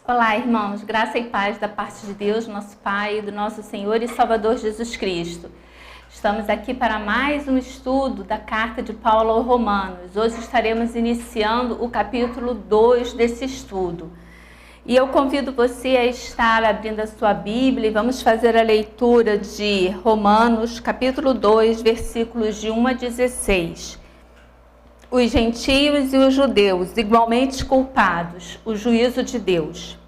Olá, irmãos, graça e paz da parte de Deus, nosso Pai, do nosso Senhor e Salvador Jesus Cristo. Estamos aqui para mais um estudo da carta de Paulo aos Romanos. Hoje estaremos iniciando o capítulo 2 desse estudo. E eu convido você a estar abrindo a sua Bíblia e vamos fazer a leitura de Romanos, capítulo 2, versículos de 1 a 16. Os gentios e os judeus, igualmente culpados, o juízo de Deus.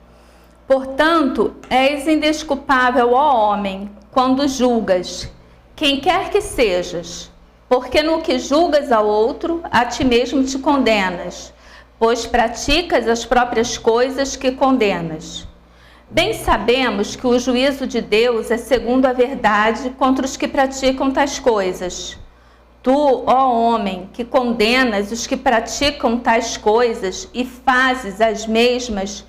Portanto, és indesculpável, ó homem, quando julgas, quem quer que sejas, porque no que julgas ao outro, a ti mesmo te condenas, pois praticas as próprias coisas que condenas. Bem sabemos que o juízo de Deus é segundo a verdade contra os que praticam tais coisas. Tu, ó homem, que condenas os que praticam tais coisas e fazes as mesmas,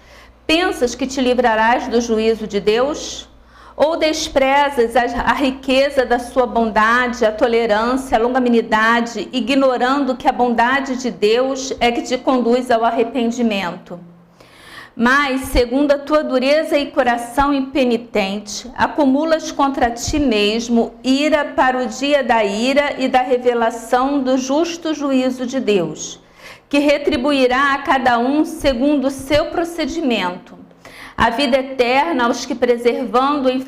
pensas que te livrarás do juízo de Deus? Ou desprezas a riqueza da sua bondade, a tolerância, a longanimidade, ignorando que a bondade de Deus é que te conduz ao arrependimento? Mas, segundo a tua dureza e coração impenitente, acumulas contra ti mesmo ira para o dia da ira e da revelação do justo juízo de Deus, que retribuirá a cada um segundo o seu procedimento. A vida eterna aos que perseverando em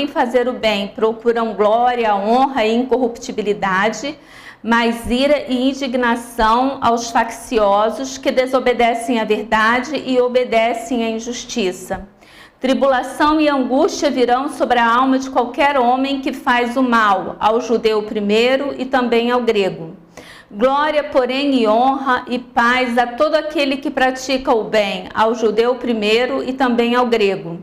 fazer o bem, procuram glória, honra e incorruptibilidade, mas ira e indignação aos facciosos que desobedecem à verdade e obedecem à injustiça. Tribulação e angústia virão sobre a alma de qualquer homem que faz o mal, ao judeu primeiro e também ao grego. Glória, porém, e honra e paz a todo aquele que pratica o bem, ao judeu primeiro e também ao grego.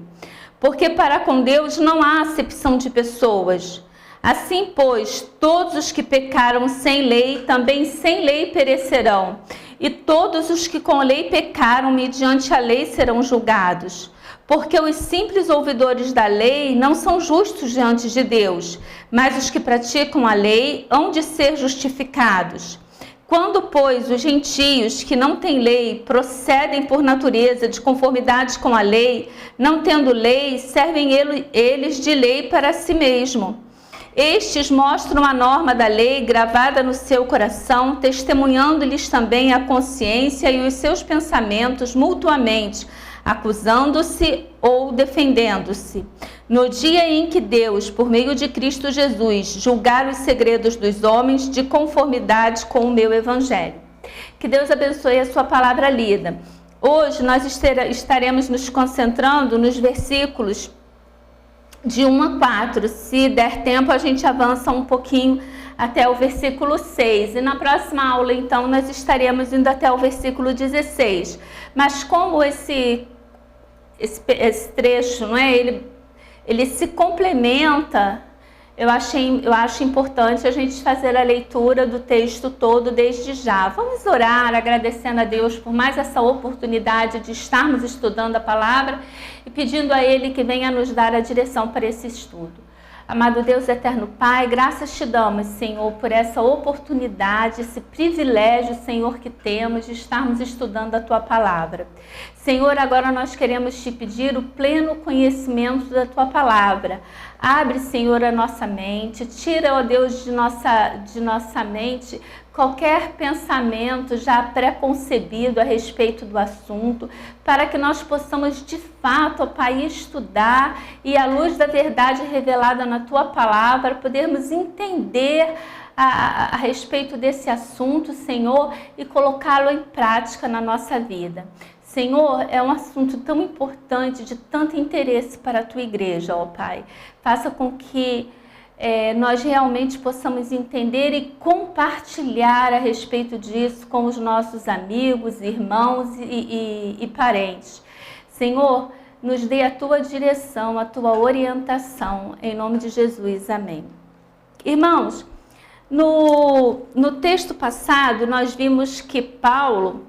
Porque para com Deus não há acepção de pessoas. Assim, pois, todos os que pecaram sem lei, também sem lei perecerão, e todos os que com lei pecaram mediante a lei serão julgados. Porque os simples ouvidores da lei não são justos diante de Deus, mas os que praticam a lei hão de ser justificados. Quando, pois, os gentios que não têm lei procedem por natureza de conformidade com a lei, não tendo lei, servem eles de lei para si mesmo. Estes mostram a norma da lei gravada no seu coração, testemunhando-lhes também a consciência e os seus pensamentos mutuamente, acusando-se ou defendendo-se. No dia em que Deus, por meio de Cristo Jesus, julgar os segredos dos homens de conformidade com o meu evangelho. Que Deus abençoe a sua palavra lida. Hoje nós estaremos nos concentrando nos versículos de 1 a 4. Se der tempo, a gente avança um pouquinho até o versículo 6. E na próxima aula, então, nós estaremos indo até o versículo 16. Mas como esse trecho, não é? Ele se complementa, eu acho importante a gente fazer a leitura do texto todo desde já. Vamos orar agradecendo a Deus por mais essa oportunidade de estarmos estudando a palavra e pedindo a Ele que venha nos dar a direção para esse estudo. Amado Deus, eterno Pai, graças te damos, Senhor, por essa oportunidade, esse privilégio, Senhor, que temos de estarmos estudando a Tua palavra. Senhor, agora nós queremos te pedir o pleno conhecimento da Tua palavra. Abre, Senhor, a nossa mente, tira, ó Deus, de nossa mente qualquer pensamento já preconcebido a respeito do assunto, para que nós possamos de fato, ó Pai, estudar e à luz da verdade revelada na Tua palavra, podermos entender a respeito desse assunto, Senhor, e colocá-lo em prática na nossa vida. Senhor, é um assunto tão importante, de tanto interesse para a Tua igreja, ó Pai. Faça com que nós realmente possamos entender e compartilhar a respeito disso com os nossos amigos, irmãos e parentes. Senhor, nos dê a Tua direção, a Tua orientação, em nome de Jesus, amém. Irmãos, no texto passado nós vimos que Paulo,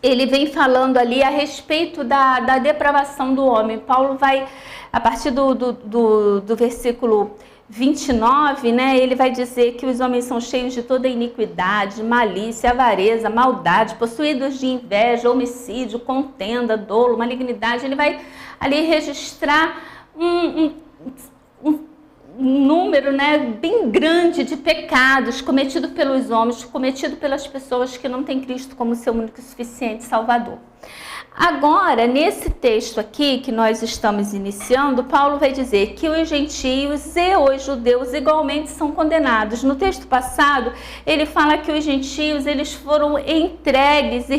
ele vem falando ali a respeito da depravação do homem. Paulo vai, a partir do versículo 29, né, ele vai dizer que os homens são cheios de toda iniquidade, malícia, avareza, maldade, possuídos de inveja, homicídio, contenda, dolo, malignidade. Ele vai ali registrar um número, né, bem grande de pecados cometidos pelos homens, cometidos pelas pessoas que não têm Cristo como seu único e suficiente Salvador. Agora, nesse texto aqui que nós estamos iniciando, Paulo vai dizer que os gentios e os judeus igualmente são condenados. No texto passado, ele fala que os gentios eles foram entregues e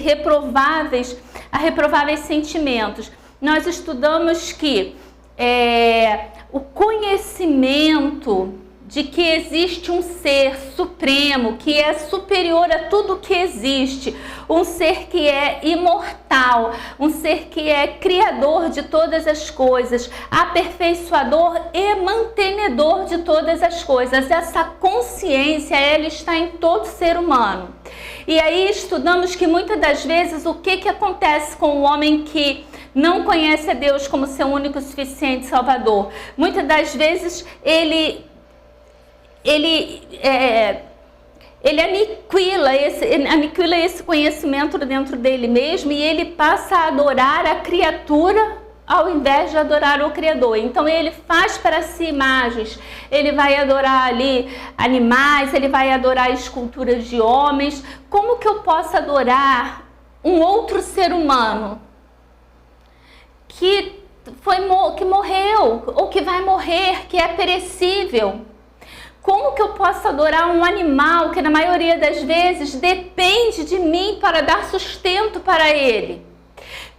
a reprováveis sentimentos. Nós estudamos que o conhecimento de que existe um ser supremo, que é superior a tudo que existe, um ser que é imortal, um ser que é criador de todas as coisas, aperfeiçoador e mantenedor de todas as coisas. Essa consciência, ela está em todo ser humano. E aí estudamos que muitas das vezes o que acontece com o homem que não conhece a Deus como seu único e suficiente Salvador? Muitas das vezes ele aniquila esse conhecimento dentro dele mesmo e ele passa a adorar a criatura ao invés de adorar o Criador. Então ele faz para si imagens, ele vai adorar ali animais, ele vai adorar esculturas de homens. Como que eu posso adorar um outro ser humano que morreu ou que vai morrer, que é perecível? Como que eu posso adorar um animal que na maioria das vezes depende de mim para dar sustento para ele?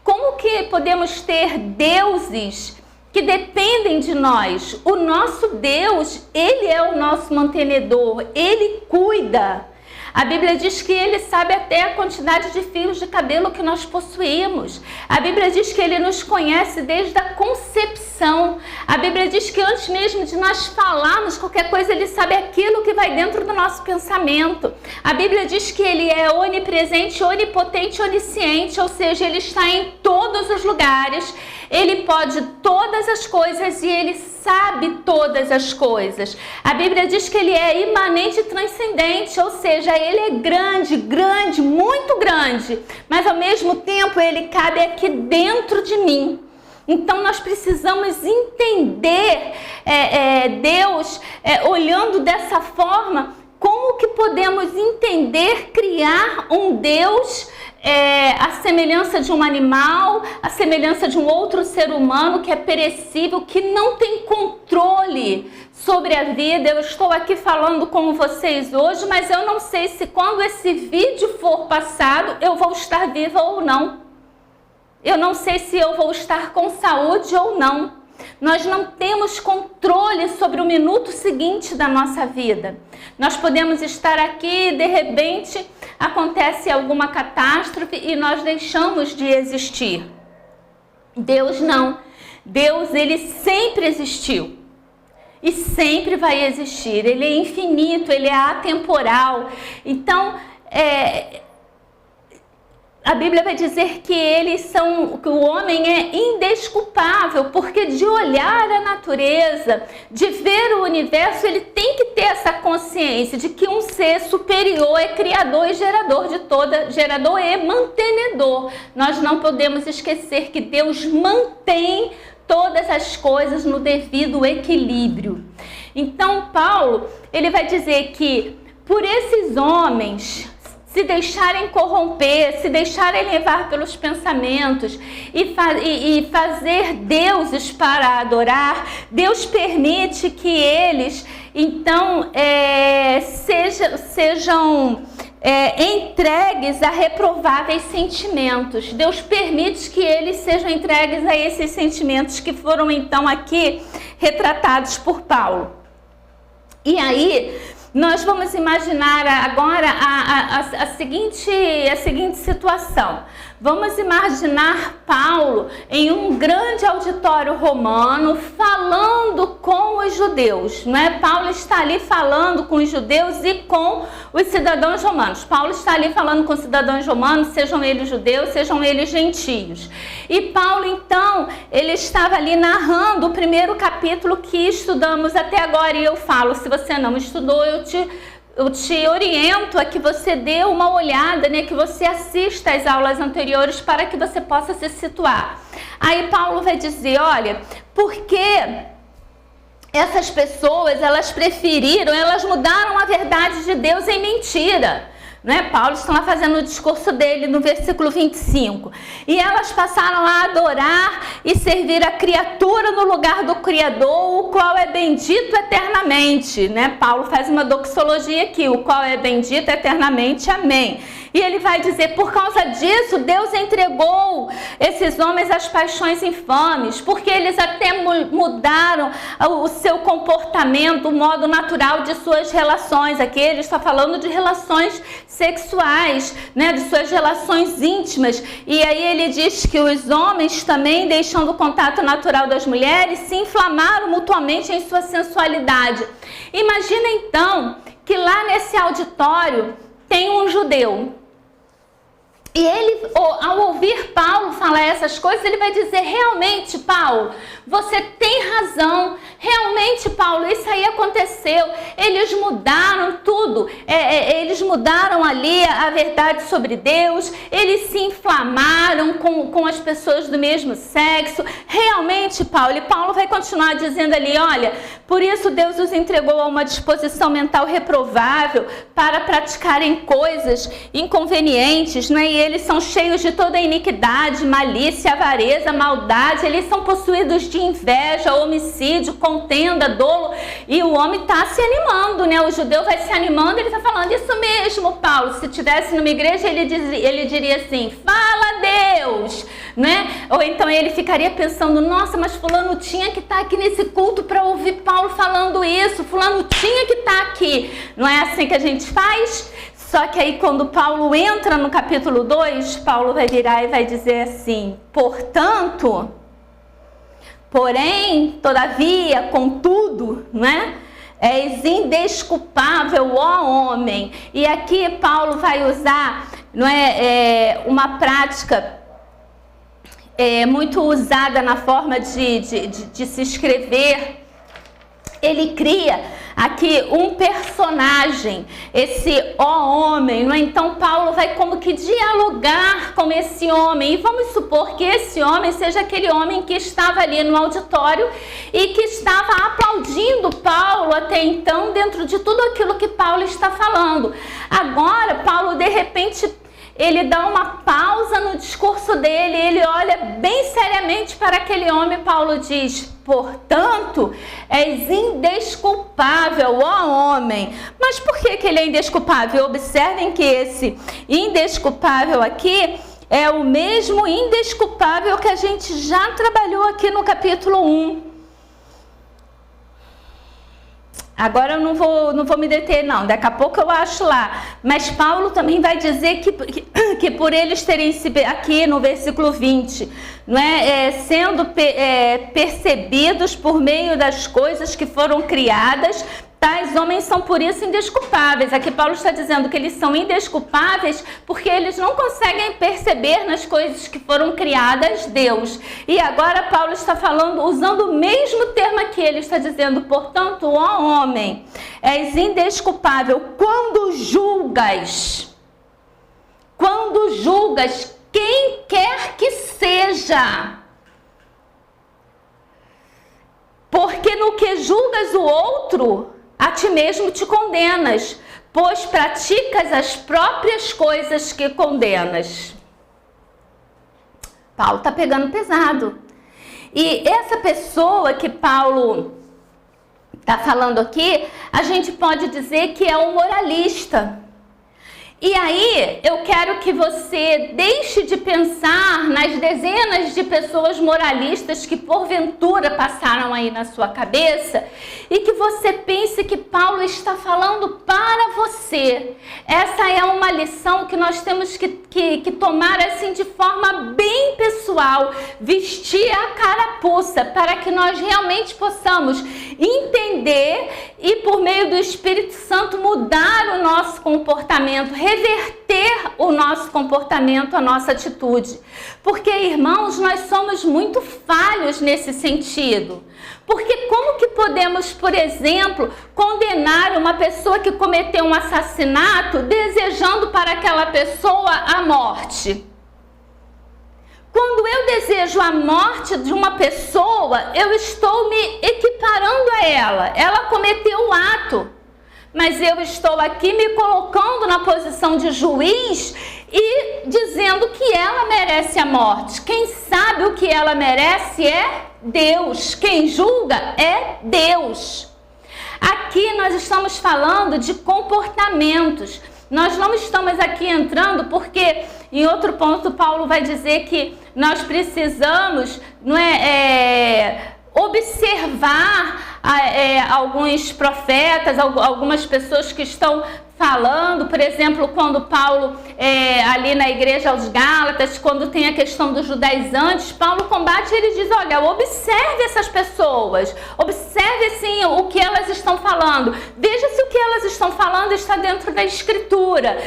Como que podemos ter deuses que dependem de nós? O nosso Deus, ele é o nosso mantenedor, ele cuida. A Bíblia diz que ele sabe até a quantidade de fios de cabelo que nós possuímos. A Bíblia diz que ele nos conhece desde a concepção. A Bíblia diz que antes mesmo de nós falarmos qualquer coisa, ele sabe aquilo que vai dentro do nosso pensamento. A Bíblia diz que ele é onipresente, onipotente, onisciente, ou seja, ele está em todos os lugares. Ele pode todas as coisas e ele sabe todas as coisas. A Bíblia diz que ele é imanente e transcendente, ou seja, ele é grande, muito grande, mas ao mesmo tempo ele cabe aqui dentro de mim. Então nós precisamos entender Deus olhando dessa forma. Como que podemos entender, criar um Deus a semelhança de um animal, a semelhança de um outro ser humano que é perecível, que não tem controle sobre a vida? Eu estou aqui falando com vocês hoje, mas eu não sei se quando esse vídeo for passado eu vou estar viva ou não. Eu não sei se eu vou estar com saúde ou não. Nós não temos controle sobre o minuto seguinte da nossa vida. Nós podemos estar aqui e de repente acontece alguma catástrofe e nós deixamos de existir. Deus não. Deus, ele sempre existiu e sempre vai existir. Ele é infinito, ele é atemporal. Então, a Bíblia vai dizer que que o homem é indesculpável, porque de olhar a natureza, de ver o universo, ele tem que ter essa consciência de que um ser superior é criador e gerador e mantenedor. Nós não podemos esquecer que Deus mantém todas as coisas no devido equilíbrio. Então Paulo, ele vai dizer que por esses homens se deixarem corromper, se deixarem levar pelos pensamentos e fazer deuses para adorar, Deus permite que eles, então, sejam entregues a reprováveis sentimentos. Deus permite que eles sejam entregues a esses sentimentos que foram, então, aqui retratados por Paulo. E aí, nós vamos imaginar agora a seguinte situação. Vamos imaginar Paulo em um grande auditório romano falando com os judeus, não é? Paulo está ali falando com os judeus e com os cidadãos romanos. Paulo está ali falando com os cidadãos romanos, sejam eles judeus, sejam eles gentios. E Paulo, então, ele estava ali narrando o primeiro capítulo que estudamos até agora. E eu falo, se você não estudou, eu te oriento a que você dê uma olhada, né, que você assista às aulas anteriores para que você possa se situar. Aí Paulo vai dizer, olha, porque essas pessoas, elas mudaram a verdade de Deus em mentira. Né? Paulo está lá fazendo o discurso dele no versículo 25. E elas passaram a adorar e servir a criatura no lugar do Criador, o qual é bendito eternamente. Né? Paulo faz uma doxologia aqui, o qual é bendito eternamente, amém. E ele vai dizer, por causa disso, Deus entregou esses homens às paixões infames, porque eles até mudaram o seu comportamento, o modo natural de suas relações. Aqui ele está falando de relações sexuais, né, de suas relações íntimas. E aí ele diz que os homens também, deixando o contato natural das mulheres, se inflamaram mutuamente em sua sensualidade. Imagina então que lá nesse auditório tem um judeu. E ele, ao ouvir Paulo falar essas coisas, ele vai dizer, realmente, Paulo, você tem razão. Realmente, Paulo, isso aí aconteceu. Eles mudaram tudo. Eles mudaram ali a verdade sobre Deus. Eles se inflamaram com as pessoas do mesmo sexo. Realmente, Paulo. E Paulo vai continuar dizendo ali, olha, por isso Deus os entregou a uma disposição mental reprovável para praticarem coisas inconvenientes, né? E eles são cheios de toda iniquidade, malícia, avareza, maldade. Eles são possuídos de inveja, homicídio, contenda, dolo. E o homem está se animando, né? O judeu vai se animando, ele está falando, isso mesmo, Paulo. Se tivesse numa igreja, ele diria assim, fala Deus, né? Ou então ele ficaria pensando, nossa, mas fulano tinha que estar aqui nesse culto para ouvir Paulo falando isso. Fulano tinha que estar aqui. Não é assim que a gente faz? Só que aí quando Paulo entra no capítulo 2, Paulo vai virar e vai dizer assim, portanto, porém, todavia, contudo, né? És indesculpável, ó homem. E aqui Paulo vai usar, não é, uma prática muito usada na forma de se escrever. Ele cria aqui um personagem, esse homem, não é? Então Paulo vai como que dialogar com esse homem, e vamos supor que esse homem seja aquele homem que estava ali no auditório e que estava aplaudindo Paulo até então dentro de tudo aquilo que Paulo está falando. Agora Paulo de repente ele dá uma pausa no discurso dele, ele olha bem seriamente para aquele homem. Paulo diz, portanto, és indesculpável, ó homem. Mas por que ele é indesculpável? Observem que esse indesculpável aqui é o mesmo indesculpável que a gente já trabalhou aqui no capítulo 1. Agora eu não vou me deter, não. Daqui a pouco eu acho lá. Mas Paulo também vai dizer que por eles terem aqui no versículo 20, não é, sendo percebidos por meio das coisas que foram criadas, tais homens são por isso indesculpáveis. Aqui Paulo está dizendo que eles são indesculpáveis porque eles não conseguem perceber nas coisas que foram criadas Deus. E agora Paulo está falando, usando o mesmo termo aqui, ele está dizendo, portanto, ó homem, és indesculpável quando julgas quem quer que seja. Porque no que julgas o outro, a ti mesmo te condenas, pois praticas as próprias coisas que condenas. Paulo está pegando pesado. E essa pessoa que Paulo está falando aqui, a gente pode dizer que é um moralista. E aí, eu quero que você deixe de pensar nas dezenas de pessoas moralistas que porventura passaram aí na sua cabeça e que você pense que Paulo está falando para você. Essa é uma lição que nós temos que tomar assim de forma bem pessoal, vestir a carapuça para que nós realmente possamos entender e por meio do Espírito Santo mudar o nosso comportamento, reverter o nosso comportamento, a nossa atitude. Porque, irmãos, nós somos muito falhos nesse sentido. Porque como que podemos, por exemplo, condenar uma pessoa que cometeu um assassinato desejando para aquela pessoa a morte? Quando eu desejo a morte de uma pessoa, eu estou me equiparando a ela. Ela cometeu o ato. Mas eu estou aqui me colocando na posição de juiz e dizendo que ela merece a morte. Quem sabe o que ela merece é Deus. Quem julga é Deus. Aqui nós estamos falando de comportamentos. Nós não estamos aqui entrando porque em outro ponto Paulo vai dizer que nós precisamos, observar alguns profetas, algumas pessoas que estão falando, por exemplo, quando Paulo, ali na igreja aos Gálatas, quando tem a questão dos judaizantes, Paulo combate e ele diz, olha, observe essas pessoas, observe assim o que elas estão falando, veja se o que elas estão falando está dentro da Escritura,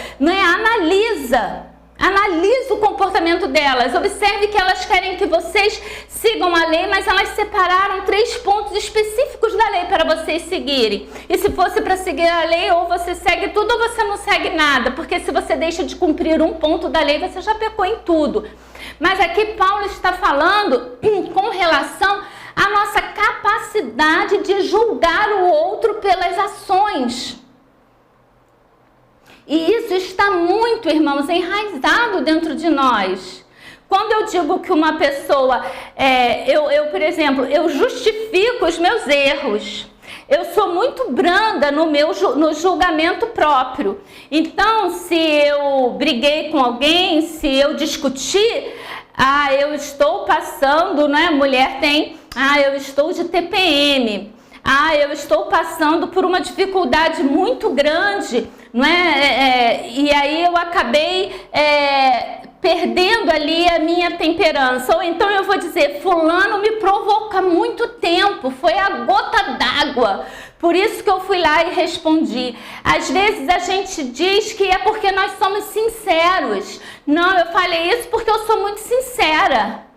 Analise o comportamento delas, observe que elas querem que vocês sigam a lei, mas elas separaram 3 pontos específicos da lei para vocês seguirem. E se fosse para seguir a lei, ou você segue tudo ou você não segue nada, porque se você deixa de cumprir um ponto da lei, você já pecou em tudo. Mas aqui Paulo está falando com relação à nossa capacidade de julgar o outro pelas ações. E isso está muito, irmãos, enraizado dentro de nós. Quando eu digo que uma pessoa, por exemplo, eu justifico os meus erros. Eu sou muito branda no julgamento próprio. Então, se eu briguei com alguém, se eu discuti, eu estou passando, né? Mulher tem, eu estou de TPM. Eu estou passando por uma dificuldade muito grande, não é? E aí eu acabei perdendo ali a minha temperança. Ou então eu vou dizer, fulano me provoca muito tempo, foi a gota d'água. Por isso que eu fui lá e respondi. Às vezes a gente diz que é porque nós somos sinceros. Não, eu falei isso porque eu sou muito sincera.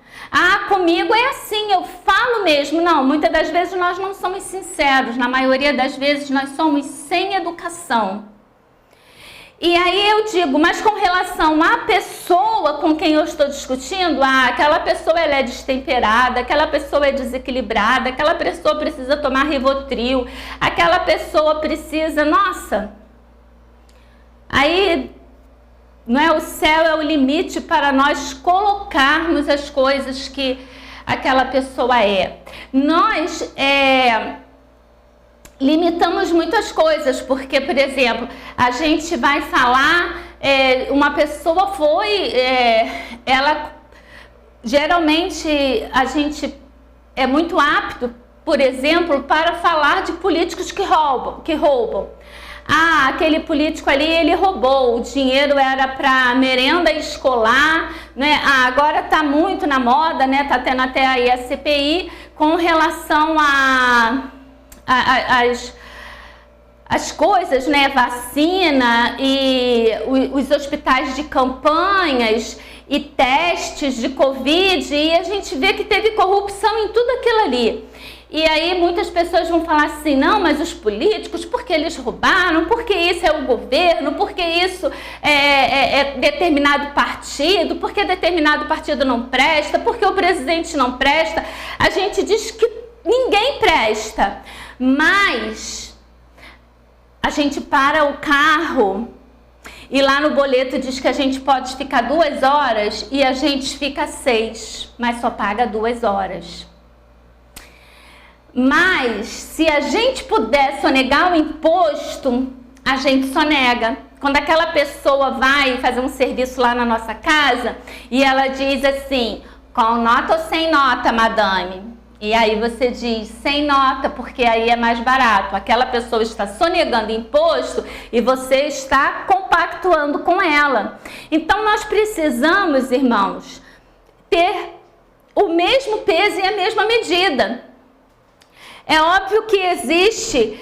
Comigo é assim, eu falo mesmo. Não, muitas das vezes nós não somos sinceros. Na maioria das vezes nós somos sem educação. E aí eu digo, mas com relação à pessoa com quem eu estou discutindo, aquela pessoa ela é destemperada, aquela pessoa é desequilibrada, aquela pessoa precisa tomar Rivotril, aquela pessoa precisa, nossa, aí... O céu é o limite para nós colocarmos as coisas que aquela pessoa é. Nós limitamos muitas coisas, porque, por exemplo, a gente vai falar, uma pessoa foi, geralmente a gente é muito apto, por exemplo, para falar de políticos que roubam. Aquele político ali, ele roubou, o dinheiro era para merenda escolar, né? Agora está muito na moda, né? Está tendo até aí a CPI com relação as coisas, né? Vacina e os hospitais de campanhas e testes de Covid, e a gente vê que teve corrupção em tudo aquilo ali. E aí muitas pessoas vão falar assim, não, mas os políticos, porque eles roubaram, porque isso é o governo, porque isso é determinado partido, porque determinado partido não presta, porque o presidente não presta. A gente diz que ninguém presta, mas a gente para o carro e lá no boleto diz que a gente pode ficar 2 horas e a gente fica 6, mas só paga 2 horas. Mas se a gente puder sonegar o imposto, a gente sonega. quando aquela pessoa vai fazer um serviço lá na nossa casa e ela diz assim, com nota ou sem nota, madame? E aí você diz, sem nota, porque aí é mais barato. Aquela pessoa está sonegando imposto e você está compactuando com ela. Então nós precisamos, irmãos, ter o mesmo peso e a mesma medida. É óbvio que existe,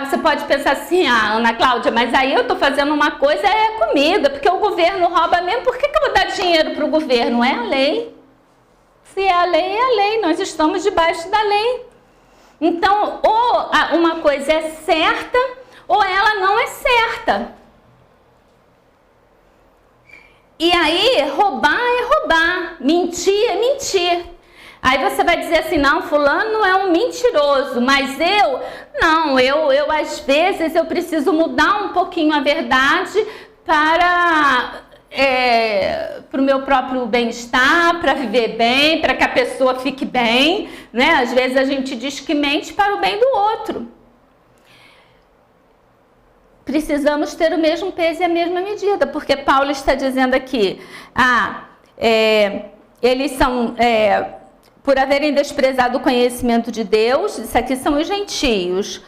você pode pensar assim, Ana Cláudia, mas aí eu estou fazendo uma coisa comigo, porque o governo rouba mesmo, por que eu vou dar dinheiro para o governo? É a lei. Se é a lei, é a lei, nós estamos debaixo da lei. Então, ou uma coisa é certa, ou ela não é certa. E aí, roubar é roubar, mentir é mentir. Aí você vai dizer assim, não, fulano é um mentiroso, mas eu às vezes eu preciso mudar um pouquinho a verdade para o meu próprio bem-estar, para viver bem, para que a pessoa fique bem, né? Às vezes a gente diz que mente para o bem do outro. Precisamos ter o mesmo peso e a mesma medida, porque Paulo está dizendo aqui, eles são, por haverem desprezado o conhecimento de Deus, isso aqui são os gentios,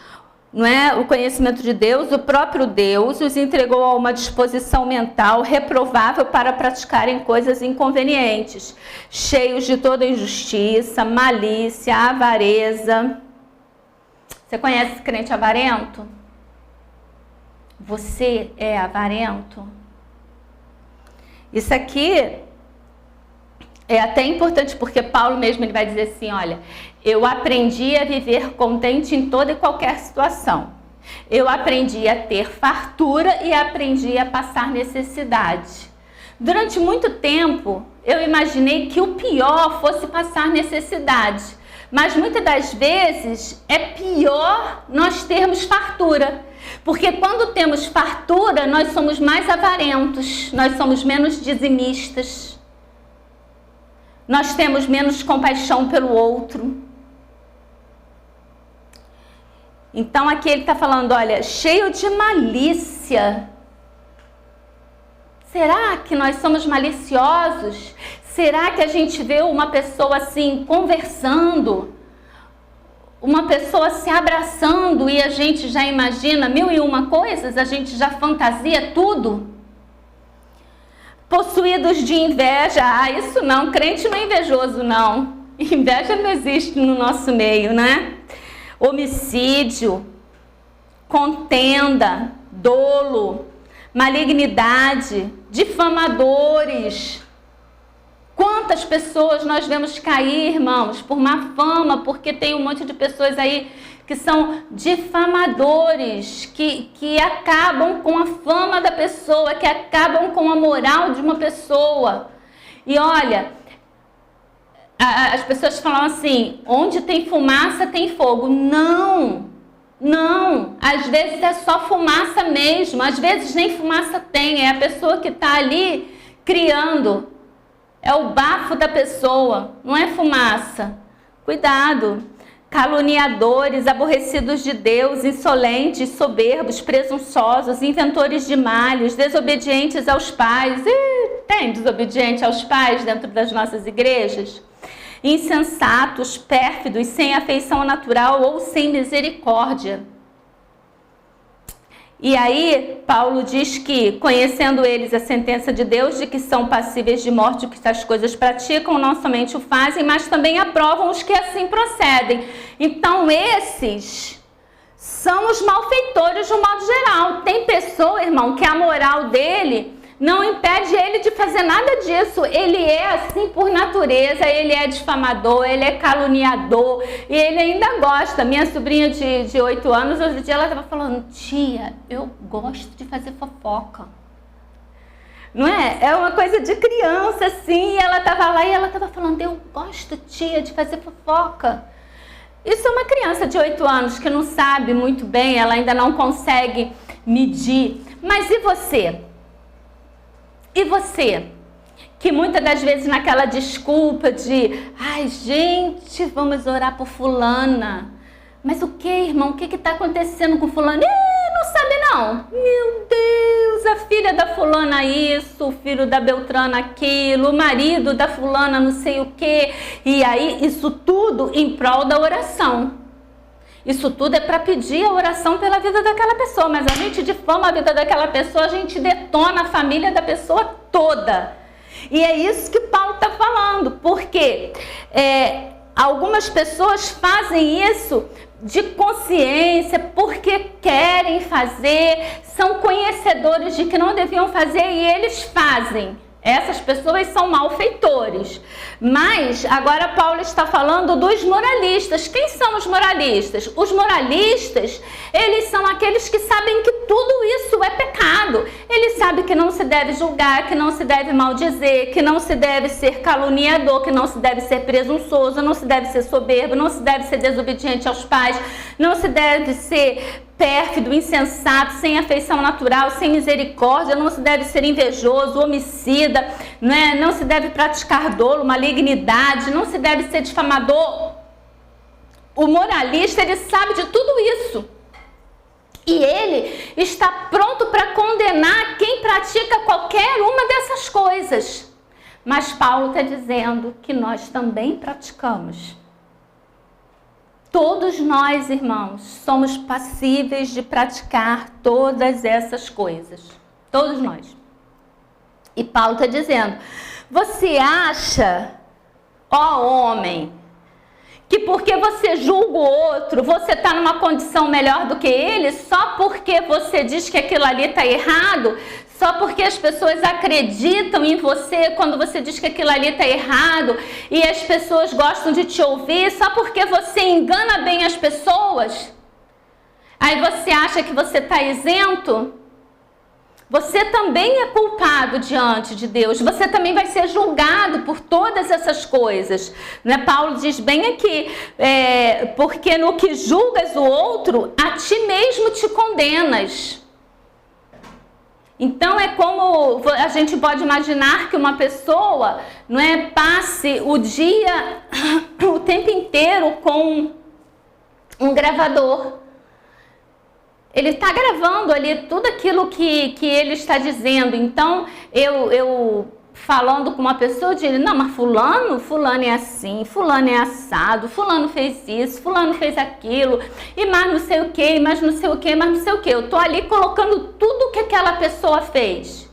não é? O conhecimento de Deus, o próprio Deus os entregou a uma disposição mental reprovável para praticarem coisas inconvenientes, cheios de toda injustiça, malícia, avareza. Você conhece esse crente avarento? Você é avarento? Isso aqui é até importante, porque Paulo mesmo ele vai dizer assim, olha, eu aprendi a viver contente em toda e qualquer situação. Eu aprendi a ter fartura e aprendi a passar necessidade. Durante muito tempo, eu imaginei que o pior fosse passar necessidade. Mas muitas das vezes é pior nós termos fartura. Porque quando temos fartura, nós somos mais avarentos, nós somos menos dizimistas. Nós temos menos compaixão pelo outro. Então aqui ele está falando, olha, cheio de malícia. Será que nós somos maliciosos? Será que a gente vê uma pessoa assim conversando? Uma pessoa se abraçando e a gente já imagina 1001 coisas? A gente já fantasia tudo? Possuídos de inveja, isso não, crente não é invejoso não, inveja não existe no nosso meio, né? Homicídio, contenda, dolo, malignidade, difamadores. Quantas pessoas nós vemos cair, irmãos, por má fama, porque tem um monte de pessoas aí que são difamadores, que acabam com a fama da pessoa, que acabam com a moral de uma pessoa. E olha, as pessoas falam assim, onde tem fumaça tem fogo. Não, não, às vezes é só fumaça mesmo, às vezes nem fumaça tem, é a pessoa que está ali criando. É o bafo da pessoa, não é fumaça. Cuidado. Caluniadores, aborrecidos de Deus, insolentes, soberbos, presunçosos, inventores de males, desobedientes aos pais. Tem desobediente aos pais dentro das nossas igrejas? Insensatos, pérfidos, sem afeição natural ou sem misericórdia. E aí, Paulo diz que, conhecendo eles a sentença de Deus de que são passíveis de morte, que estas coisas praticam, não somente o fazem, mas também aprovam os que assim procedem. Então, esses são os malfeitores de um modo geral. Tem pessoa, irmão, que a moral dele não impede ele de fazer nada disso. Ele é assim por natureza, ele é difamador, ele é caluniador e ele ainda gosta. Minha sobrinha de 8 anos, outro dia ela estava falando, tia, eu gosto de fazer fofoca. Não é? É uma coisa de criança assim, e ela estava lá e ela estava falando, eu gosto, tia, de fazer fofoca. Isso é uma criança de 8 anos que não sabe muito bem, ela ainda não consegue medir. Mas e você? E você, que muitas das vezes naquela desculpa de, ai gente, vamos orar por fulana. Mas o que, irmão? O que está acontecendo com fulano? Não sabe não. Meu filha da fulana isso, o filho da Beltrana aquilo, o marido da fulana não sei o quê. E aí, isso tudo em prol da oração. Isso tudo é para pedir a oração pela vida daquela pessoa, mas a gente difama a vida daquela pessoa, a gente detona a família da pessoa toda. E é isso que Paulo está falando, porque algumas pessoas fazem isso de consciência, porque querem fazer, são conhecedores de que não deviam fazer e eles fazem. Essas pessoas são malfeitores. Mas agora Paulo está falando dos moralistas. Quem são os moralistas? Os moralistas, eles são aqueles que sabem que tudo isso é pecado. Eles sabem que não se deve julgar, que não se deve maldizer, que não se deve ser caluniador, que não se deve ser presunçoso, não se deve ser soberbo, não se deve ser desobediente aos pais, não se deve ser pérfido, insensato, sem afeição natural, sem misericórdia, não se deve ser invejoso, homicida, né? Não se deve praticar dolo, malignidade, não se deve ser difamador. O moralista, ele sabe de tudo isso. E ele está pronto para condenar quem pratica qualquer uma dessas coisas. Mas Paulo está dizendo que nós também praticamos. Todos nós, irmãos, somos passíveis de praticar todas essas coisas. Todos nós. E Paulo está dizendo, você acha, ó homem, que porque você julga o outro, você está numa condição melhor do que ele, só porque você diz que aquilo ali está errado? Só porque as pessoas acreditam em você quando você diz que aquilo ali está errado e as pessoas gostam de te ouvir, só porque você engana bem as pessoas? Aí você acha que você está isento? Você também é culpado diante de Deus, você também vai ser julgado por todas essas coisas. Né? Paulo diz bem aqui, porque no que julgas o outro, a ti mesmo te condenas. Então é como a gente pode imaginar que uma pessoa, não é, passe o dia, o tempo inteiro com um gravador. Ele está gravando ali tudo aquilo que ele está dizendo. Então eu falando com uma pessoa, eu digo, não, mas fulano é assim, fulano é assado, fulano fez isso, fulano fez aquilo, e mais não sei o que, mais não sei o que, mais não sei o que. Eu tô ali colocando tudo que aquela pessoa fez.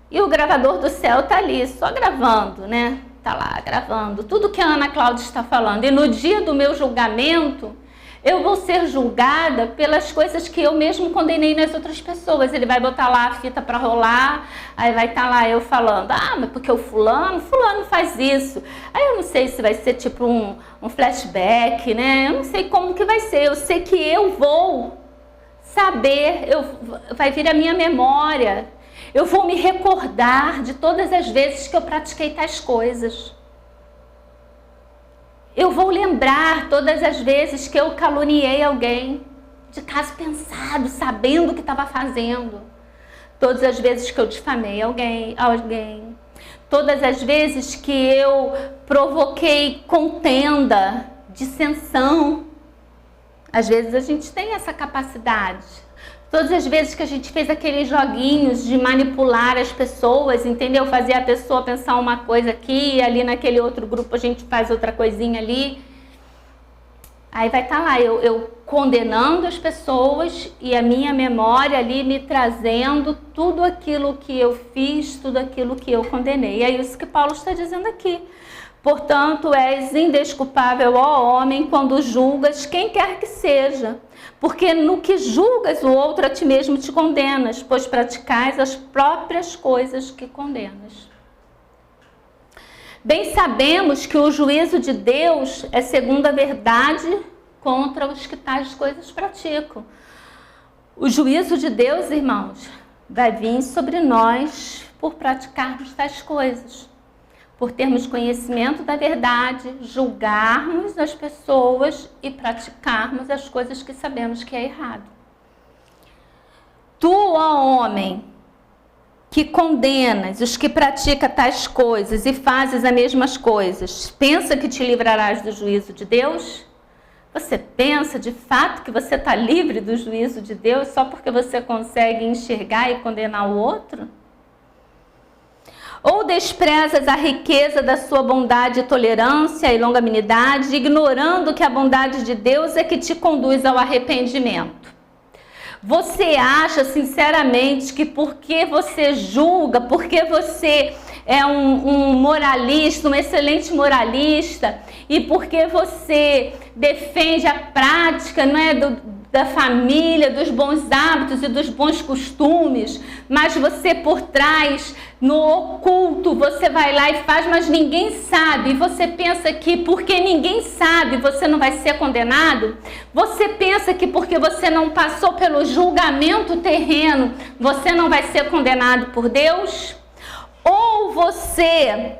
E o gravador do céu tá ali, só gravando, né? Tá lá, gravando tudo que a Ana Cláudia está falando. E no dia do meu julgamento, eu vou ser julgada pelas coisas que eu mesmo condenei nas outras pessoas. Ele vai botar lá a fita para rolar, aí vai estar lá eu falando, mas porque o fulano faz isso. Aí eu não sei se vai ser tipo um flashback, né? Eu não sei como que vai ser. Eu sei que eu vou saber, vai vir a minha memória. Eu vou me recordar de todas as vezes que eu pratiquei tais coisas. Eu vou lembrar todas as vezes que eu caluniei alguém, de caso pensado, sabendo o que estava fazendo. Todas as vezes que eu difamei alguém. Todas as vezes que eu provoquei contenda, dissensão. Às vezes a gente tem essa capacidade. Todas as vezes que a gente fez aqueles joguinhos de manipular as pessoas, entendeu? Fazer a pessoa pensar uma coisa aqui e ali naquele outro grupo a gente faz outra coisinha ali. Aí vai estar lá, eu condenando as pessoas e a minha memória ali me trazendo tudo aquilo que eu fiz, tudo aquilo que eu condenei. E é isso que Paulo está dizendo aqui. Portanto, és indesculpável, ó homem, quando julgas quem quer que seja. Porque no que julgas o outro, a ti mesmo te condenas, pois praticais as próprias coisas que condenas. Bem sabemos que o juízo de Deus é segundo a verdade contra os que tais coisas praticam. O juízo de Deus, irmãos, vai vir sobre nós por praticarmos tais coisas. Por termos conhecimento da verdade, julgarmos as pessoas e praticarmos as coisas que sabemos que é errado. Tu, ó homem, que condenas os que praticam tais coisas e fazes as mesmas coisas, pensa que te livrarás do juízo de Deus? Você pensa de fato que você está livre do juízo de Deus só porque você consegue enxergar e condenar o outro? Ou desprezas a riqueza da sua bondade, tolerância e longanimidade, ignorando que a bondade de Deus é que te conduz ao arrependimento? Você acha sinceramente que porque você julga, porque você é um moralista, um excelente moralista, e porque você defende a prática, não é, da família, dos bons hábitos e dos bons costumes, mas você por trás, no oculto, você vai lá e faz, mas ninguém sabe, e você pensa que porque ninguém sabe, você não vai ser condenado? Você pensa que porque você não passou pelo julgamento terreno, você não vai ser condenado por Deus? Ou você,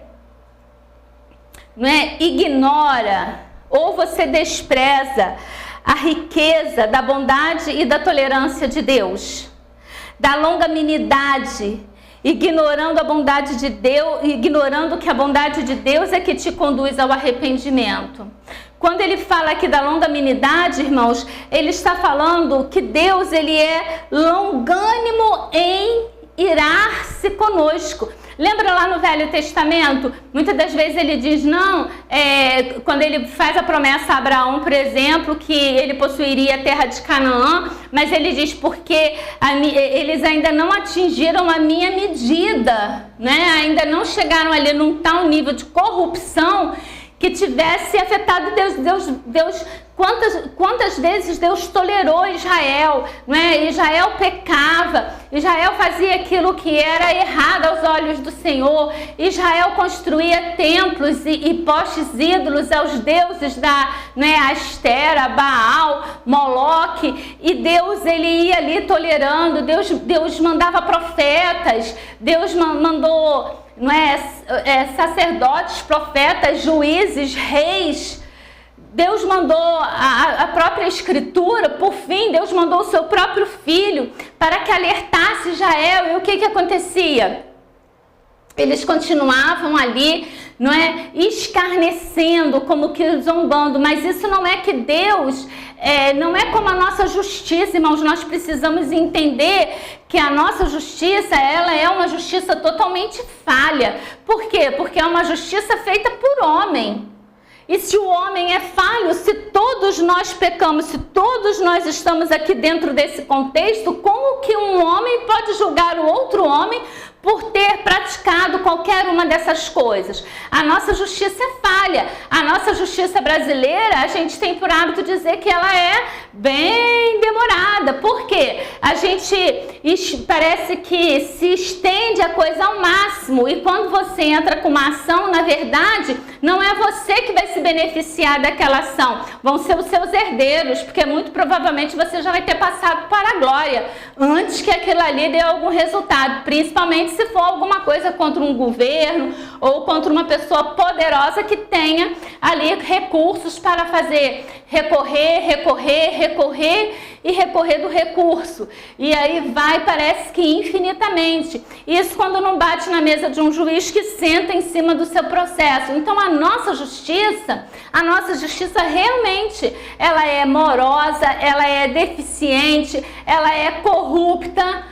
não é, ignora, ou você despreza a riqueza da bondade e da tolerância de Deus, da longanimidade, ignorando a bondade de Deus, ignorando que a bondade de Deus é que te conduz ao arrependimento. Quando ele fala aqui da longanimidade, irmãos, ele está falando que Deus, ele é longânimo em irar-se conosco. Lembra lá no Velho Testamento? Muitas das vezes ele diz, quando ele faz a promessa a Abraão, por exemplo, que ele possuiria a terra de Canaã, mas ele diz, porque eles ainda não atingiram a minha medida, né? Ainda não chegaram ali num tal nível de corrupção que tivesse afetado Deus. Quantas vezes Deus tolerou Israel, não é? Israel pecava, Israel fazia aquilo que era errado aos olhos do Senhor, Israel construía templos e postes ídolos aos deuses Astera, Baal, Moloque, e Deus, ele ia ali tolerando, Deus mandava profetas, Deus mandou sacerdotes, profetas, juízes, reis. Deus mandou a própria Escritura, por fim, Deus mandou o seu próprio Filho para que alertasse Israel. E o que acontecia? Eles continuavam ali, escarnecendo, como que zombando, mas isso não é que Deus, não é como a nossa justiça, irmãos. Nós precisamos entender que a nossa justiça, ela é uma justiça totalmente falha. Por quê? Porque é uma justiça feita por homem. E se o homem é falho, se todos nós pecamos, se todos nós estamos aqui dentro desse contexto, como que um homem pode julgar o outro homem por ter praticado qualquer uma dessas coisas? A nossa justiça é falha. A nossa justiça brasileira, a gente tem por hábito dizer que ela é bem demorada. Por quê? A gente parece que se estende a coisa ao máximo, e quando você entra com uma ação, na verdade, não é você que vai se beneficiar daquela ação, vão ser os seus herdeiros, porque muito provavelmente você já vai ter passado para a glória antes que aquilo ali dê algum resultado, principalmente se for alguma coisa contra um governo ou contra uma pessoa poderosa que tenha ali recursos para fazer recorrer do recurso. E aí parece que infinitamente. Isso quando não bate na mesa de um juiz que senta em cima do seu processo. Então a nossa justiça realmente, ela é morosa, ela é deficiente, ela é corrupta.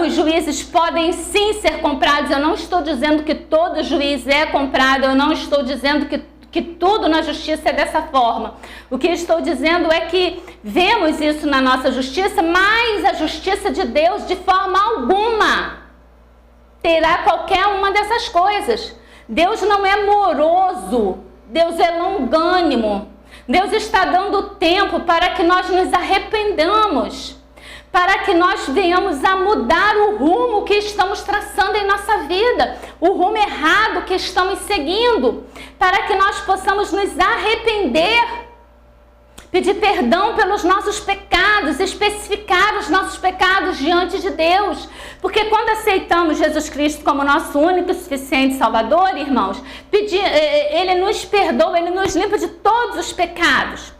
Os juízes podem sim ser comprados. Eu não estou dizendo que todo juiz é comprado, eu não estou dizendo que tudo na justiça é dessa forma. O que estou dizendo é que vemos isso na nossa justiça, mas a justiça de Deus de forma alguma terá qualquer uma dessas coisas. Deus não é moroso, Deus é longânimo. Deus está dando tempo para que nós nos arrependamos, para que nós venhamos a mudar o rumo que estamos traçando em nossa vida, o rumo errado que estamos seguindo, para que nós possamos nos arrepender, pedir perdão pelos nossos pecados, especificar os nossos pecados diante de Deus. Porque quando aceitamos Jesus Cristo como nosso único e suficiente Salvador, irmãos, Ele nos perdoa, Ele nos limpa de todos os pecados.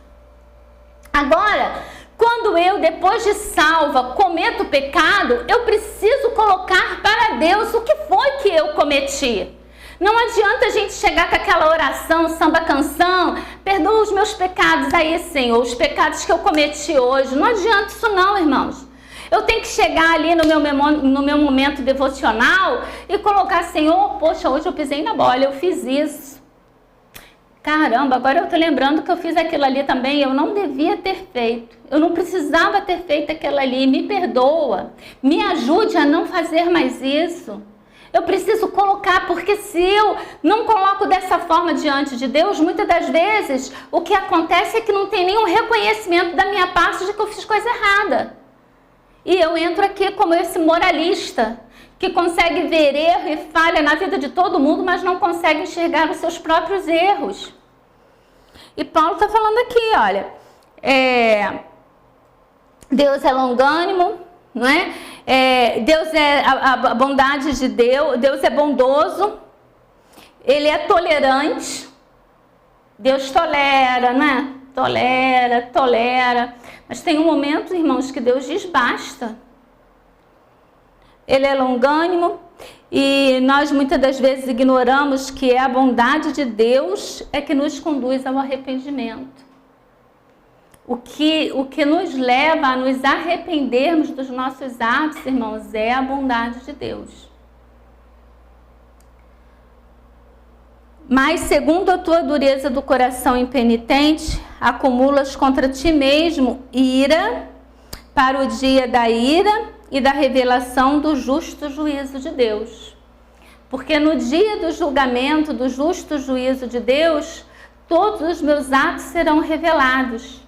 Agora, quando eu, depois de salva, cometo pecado, eu preciso colocar para Deus o que foi que eu cometi. Não adianta a gente chegar com aquela oração, samba canção, perdoa os meus pecados aí, Senhor, os pecados que eu cometi hoje. Não adianta isso não, irmãos. Eu tenho que chegar ali no meu momento devocional e colocar, Senhor, poxa, hoje eu pisei na bola, eu fiz isso. Caramba, agora eu tô lembrando que eu fiz aquilo ali também, eu não devia ter feito. Eu não precisava ter feito aquilo ali, me perdoa. Me ajude a não fazer mais isso. Eu preciso colocar, porque se eu não coloco dessa forma diante de Deus, muitas das vezes o que acontece é que não tem nenhum reconhecimento da minha parte de que eu fiz coisa errada. E eu entro aqui como esse moralista, que consegue ver erro e falha na vida de todo mundo, mas não consegue enxergar os seus próprios erros. E Paulo está falando aqui, olha, Deus é longânimo, não é? Deus é a bondade de Deus, Deus é bondoso, Ele é tolerante, Deus tolera, né? Tolera, mas tem um momento, irmãos, que Deus diz basta. Ele é longânimo e nós muitas das vezes ignoramos que é a bondade de Deus é que nos conduz ao arrependimento. O que nos leva a nos arrependermos dos nossos atos, irmãos, é a bondade de Deus. Mas, segundo a tua dureza do coração impenitente, acumulas contra ti mesmo ira para o dia da ira e da revelação do justo juízo de Deus. Porque no dia do julgamento, do justo juízo de Deus, todos os meus atos serão revelados.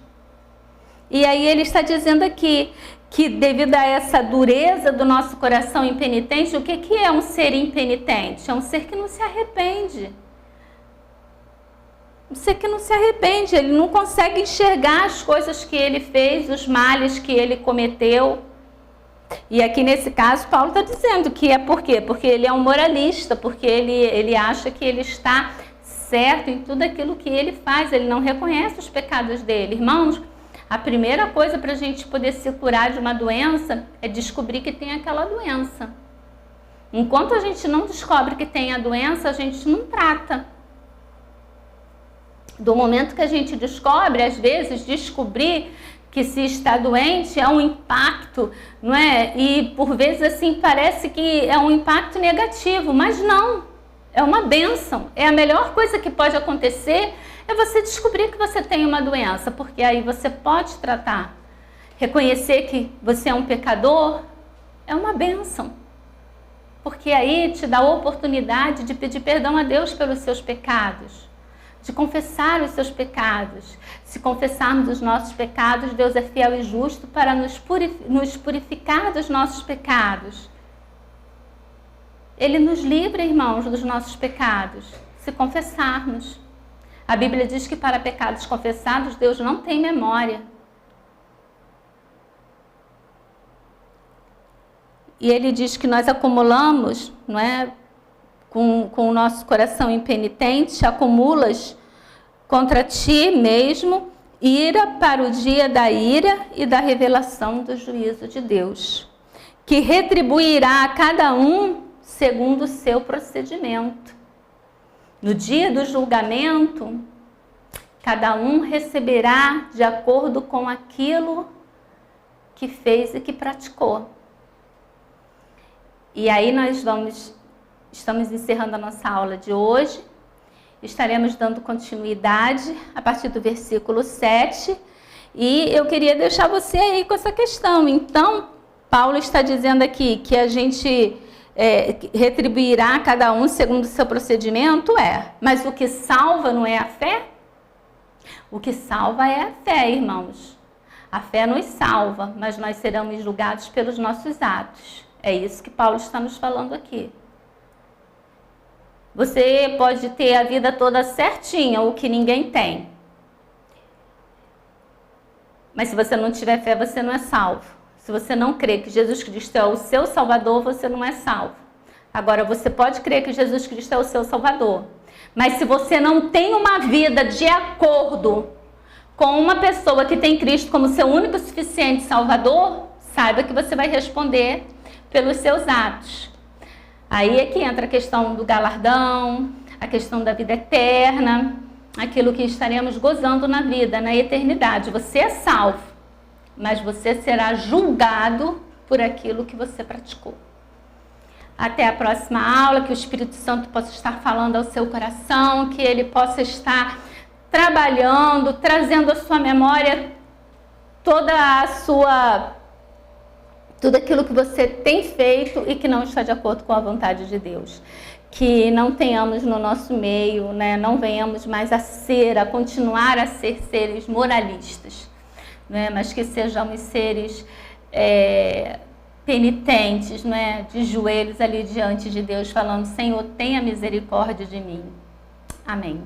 E aí ele está dizendo aqui que devido a essa dureza do nosso coração impenitente, o que é um ser impenitente? É um ser que não se arrepende. Um ser que não se arrepende, ele não consegue enxergar as coisas que ele fez, os males que ele cometeu. E aqui nesse caso Paulo está dizendo que é por quê? Porque ele é um moralista, porque ele acha que ele está certo em tudo aquilo que ele faz, ele não reconhece os pecados dele. Irmãos, a primeira coisa para a gente poder se curar de uma doença é descobrir que tem aquela doença. Enquanto a gente não descobre que tem a doença, a gente não trata. Do momento que a gente descobre, às vezes, descobrir que se está doente é um impacto, não é? E por vezes assim parece que é um impacto negativo, mas não, é uma bênção. É a melhor coisa que pode acontecer é você descobrir que você tem uma doença, porque aí você pode tratar. Reconhecer que você é um pecador é uma bênção, porque aí te dá a oportunidade de pedir perdão a Deus pelos seus pecados, de confessar os seus pecados. Se confessarmos os nossos pecados, Deus é fiel e justo para nos purificar dos nossos pecados. Ele nos livra, irmãos, dos nossos pecados, se confessarmos. A Bíblia diz que para pecados confessados, Deus não tem memória. E ele diz que nós acumulamos, não é? Com o nosso coração impenitente, acumulas contra ti mesmo ira para o dia da ira e da revelação do juízo de Deus, que retribuirá a cada um segundo o seu procedimento. No dia do julgamento, cada um receberá de acordo com aquilo que fez e que praticou. E aí nós estamos encerrando a nossa aula de hoje. Estaremos dando continuidade a partir do versículo 7. E eu queria deixar você aí com essa questão. Então, Paulo está dizendo aqui que a gente retribuirá a cada um segundo o seu procedimento, mas o que salva não é a fé? O que salva é a fé, irmãos. A fé nos salva, mas nós seremos julgados pelos nossos atos. É isso que Paulo está nos falando aqui. Você pode ter a vida toda certinha, o que ninguém tem. Mas se você não tiver fé, você não é salvo. Se você não crê que Jesus Cristo é o seu Salvador, você não é salvo. Agora, você pode crer que Jesus Cristo é o seu Salvador. Mas se você não tem uma vida de acordo com uma pessoa que tem Cristo como seu único e suficiente Salvador, saiba que você vai responder pelos seus atos. Aí é que entra a questão do galardão, a questão da vida eterna, aquilo que estaremos gozando na vida, na eternidade. Você é salvo, mas você será julgado por aquilo que você praticou. Até a próxima aula, que o Espírito Santo possa estar falando ao seu coração, que ele possa estar trabalhando, trazendo à sua memória tudo aquilo que você tem feito e que não está de acordo com a vontade de Deus. Que não tenhamos no nosso meio, né, não venhamos mais a continuar a ser seres moralistas, né, mas que sejamos seres penitentes, né, de joelhos ali diante de Deus, falando: Senhor, tenha misericórdia de mim. Amém.